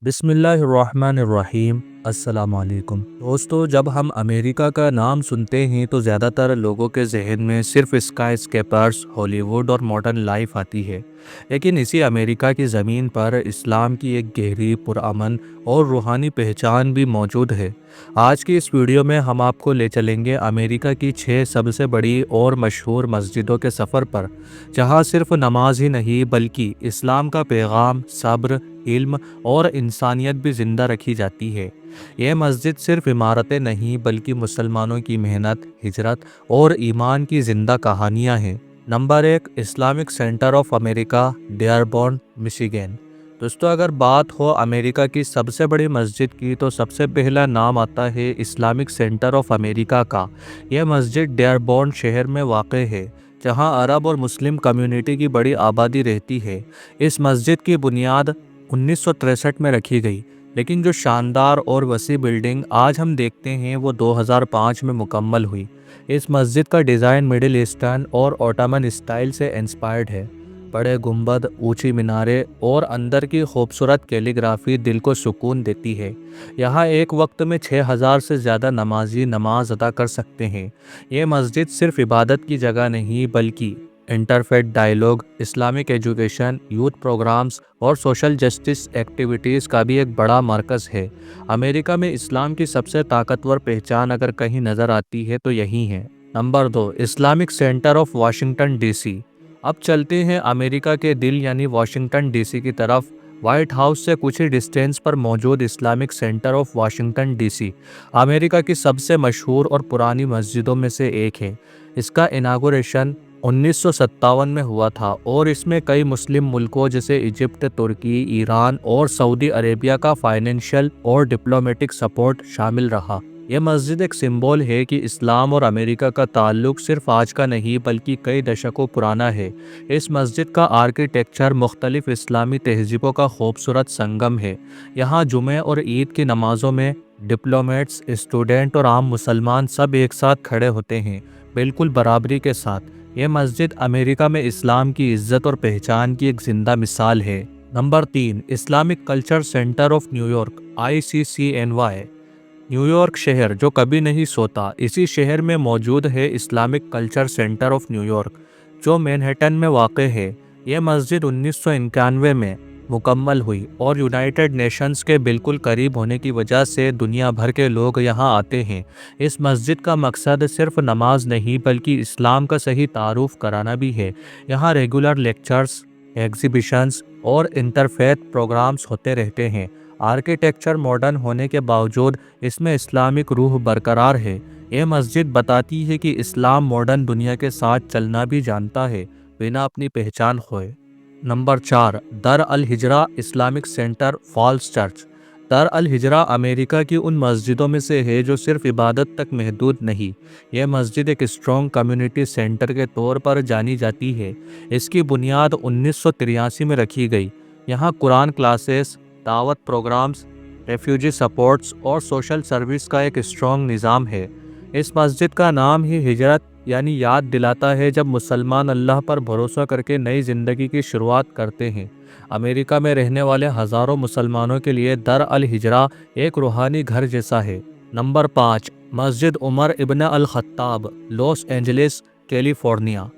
बिस्मिल्लाहिर्रहमानिर्रहीम। अस्सलाम वालेकुम दोस्तों, जब हम अमेरिका का नाम सुनते हैं तो ज़्यादातर लोगों के जहन में सिर्फ स्काई स्केपर्स, हॉलीवुड और मॉडर्न लाइफ आती है। लेकिन इसी अमेरिका की ज़मीन पर इस्लाम की एक गहरी, पुरअमन और रूहानी पहचान भी मौजूद है। आज की इस वीडियो में हम आपको ले चलेंगे अमेरिका की 6 सबसे बड़ी और मशहूर मस्जिदों के सफ़र पर, जहाँ सिर्फ नमाज ही नहीं बल्कि इस्लाम का पैगाम, सब्र, इल्म और इंसानियत भी ज़िंदा रखी जाती है। यह मस्जिद सिर्फ इमारतें नहीं बल्कि मुसलमानों की मेहनत, हिजरत और ईमान की ज़िंदा कहानियाँ हैं। Number 1, Islamic center of America, Dearborn, Michigan. दोस्तों, अगर बात हो अमेरिका की सबसे बड़ी मस्जिद की तो सबसे पहला नाम आता है इस्लामिक सेंटर ऑफ अमेरिका का। यह मस्जिद डेयरबॉर्न शहर में वाक़ है, जहां अरब और मुस्लिम कम्युनिटी की बड़ी आबादी रहती है। इस मस्जिद की बुनियाद 1963 में रखी गई, लेकिन जो शानदार और वसी बिल्डिंग आज हम देखते हैं वो 2005 में मुकम्मल हुई। इस मस्जिद का डिज़ाइन मिडिल ईस्टर्न और ओटोमन स्टाइल से इंस्पायर्ड है। बड़े गुंबद, ऊंची मीनारें और अंदर की खूबसूरत कैलीग्राफी दिल को सुकून देती है। यहाँ एक वक्त में 6000 से ज़्यादा नमाजी नमाज अदा कर सकते हैं। ये मस्जिद सिर्फ इबादत की जगह नहीं बल्कि interfaith dialogue, Islamic education, youth programs और सोशल जस्टिस एक्टिविटीज़ का भी एक बड़ा मरकज़ है। अमेरिका में इस्लाम की सबसे ताकतवर पहचान अगर कहीं नज़र आती है तो यही है। Number 2, Islamic center of Washington DC. अब चलते हैं अमेरिका के दिल यानी वाशिंगटन डीसी की तरफ। व्हाइट हाउस से कुछ ही डिस्टेंस पर मौजूद Islamic center of Washington DC America की सबसे मशहूर और पुरानी मस्जिदों में से एक है। इसका इनागोरेशन 1957 में हुआ था और इसमें कई मुस्लिम मुल्कों जैसे इजिप्ट, तुर्की, ईरान और सऊदी अरेबिया का फाइनेंशियल और डिप्लोमेटिक सपोर्ट शामिल रहा। यह मस्जिद एक सिंबल है कि इस्लाम और अमेरिका का ताल्लुक सिर्फ आज का नहीं बल्कि कई दशकों पुराना है। इस मस्जिद का आर्किटेक्चर मुख्तलिफ इस्लामी तहजीबों का खूबसूरत संगम है। यहाँ जुमे और ईद की नमाज़ों में डिप्लोमेट्स, स्टूडेंट और आम मुसलमान सब एक साथ खड़े होते हैं, बिल्कुल बराबरी के साथ। यह मस्जिद अमेरिका में इस्लाम की इज्जत और पहचान की एक जिंदा मिसाल है। Number 3, Islamic culture centre of New York, ICCNY। New York शहर जो कभी नहीं सोता, इसी शहर में मौजूद है Islamic culture centre of New York, जो मैनहट्टन में वाक़ है। यह मस्जिद 1991 में मुकम्मल हुई और यूनाइटेड नेशंस के बिल्कुल करीब होने की वजह से दुनिया भर के लोग यहाँ आते हैं। इस मस्जिद का मकसद सिर्फ नमाज नहीं बल्कि इस्लाम का सही तारुफ कराना भी है। यहाँ रेगुलर लेक्चर्स, एग्जीबिशंस और इंटरफेथ प्रोग्राम्स होते रहते हैं। आर्किटेक्चर मॉडर्न होने के बावजूद इसमें इस्लामिक रूह बरकरार है। यह मस्जिद बताती है कि इस्लाम मॉडर्न दुनिया के साथ चलना भी जानता है, बिना अपनी पहचान खोए। नंबर 4, दर अल हिजरा इस्लामिक सेंटर, फॉल्स चर्च। दर अल हिजरा अमेरिका की उन मस्जिदों में से है जो सिर्फ इबादत तक महदूद नहीं। यह मस्जिद एक स्ट्रॉन्ग कम्युनिटी सेंटर के तौर पर जानी जाती है। इसकी बुनियाद 1983 में रखी गई। यहाँ कुरान क्लासेस, दावत प्रोग्राम्स, रेफ्यूजी सपोर्ट्स और सोशल सर्विस का एक स्ट्रॉन्ग निज़ाम है। इस मस्जिद का नाम ही हिजरत यानी याद दिलाता है जब मुसलमान अल्लाह पर भरोसा करके नई ज़िंदगी की शुरुआत करते हैं। अमेरिका में रहने वाले हज़ारों मुसलमानों के लिए दर अल हिजरा एक रूहानी घर जैसा है। नंबर 5, मस्जिद Umar ibn al Khattab, Los Angeles, California.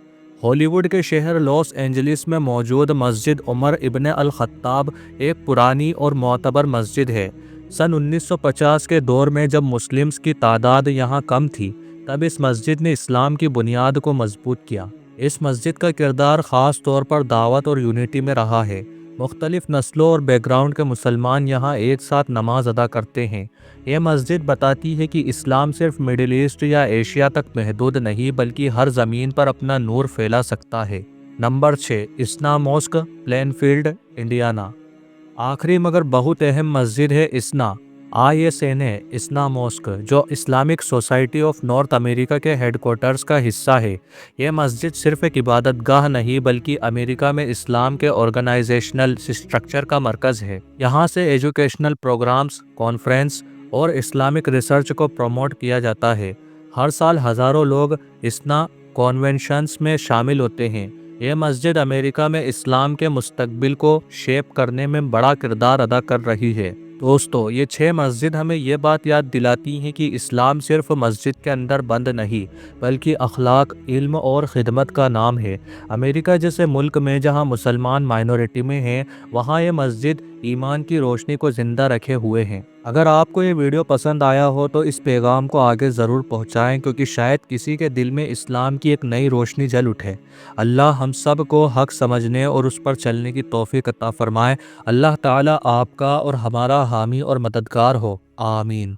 Hollywood के शहर लॉस एंजलिस में मौजूद मस्जिद उमर इब्न अल खत्ताब एक पुरानी और मोतबर मस्जिद है। सन 1950 के दौर में जब मुस्लिम्स की तादाद यहाँ कम थी, तब इस मस्जिद ने इस्लाम की बुनियाद को मजबूत किया। इस मस्जिद का किरदार ख़ास तौर पर दावत और यूनिटी में रहा है। मुख्तलिफ नस्लों और बैकग्राउंड के मुसलमान यहाँ एक साथ नमाज अदा करते हैं। यह मस्जिद बताती है कि इस्लाम सिर्फ मिडिल ईस्ट या एशिया तक महदूद नहीं बल्कि हर ज़मीन पर अपना नूर फैला सकता है। Number 6, ISNA mosque, Plainfield, Indiana. आखिरी मगर बहुत अहम मस्जिद है इस्ना, ISNA, इस्ना मॉस्क, जो Islamic society of North America के हेडक्वार्टर्स का हिस्सा है। यह मस्जिद सिर्फ एक इबादतगाह नहीं बल्कि अमेरिका में इस्लाम के ऑर्गेनाइजेशनल स्ट्रक्चर का मरकज़ है। यहाँ से एजुकेशनल प्रोग्राम्स, कॉन्फ्रेंस और इस्लामिक रिसर्च को प्रमोट किया जाता है। हर साल हज़ारों लोग इस्ना कॉन्वेंशंस में शामिल होते हैं। یہ مسجد امریکہ میں اسلام کے مستقبل کو شیپ کرنے میں بڑا کردار ادا کر رہی ہے۔ دوستو، یہ 6 مسجد ہمیں یہ بات یاد دلاتی ہیں کہ اسلام صرف مسجد کے اندر بند نہیں، بلکہ اخلاق، علم اور خدمت کا نام ہے۔ امریکہ جیسے ملک میں جہاں مسلمان مائنورٹی میں ہیں، وہاں یہ مسجد ایمان کی روشنی کو زندہ رکھے ہوئے ہیں۔ اگر آپ کو یہ ویڈیو پسند آیا ہو تو اس پیغام کو آگے ضرور پہنچائیں، کیونکہ شاید کسی کے دل میں اسلام کی ایک نئی روشنی جل اٹھے۔ اللہ ہم سب کو حق سمجھنے اور اس پر چلنے کی توفیق عطا فرمائے۔ اللہ تعالیٰ آپ کا اور ہمارا حامی اور مددگار ہو، آمین۔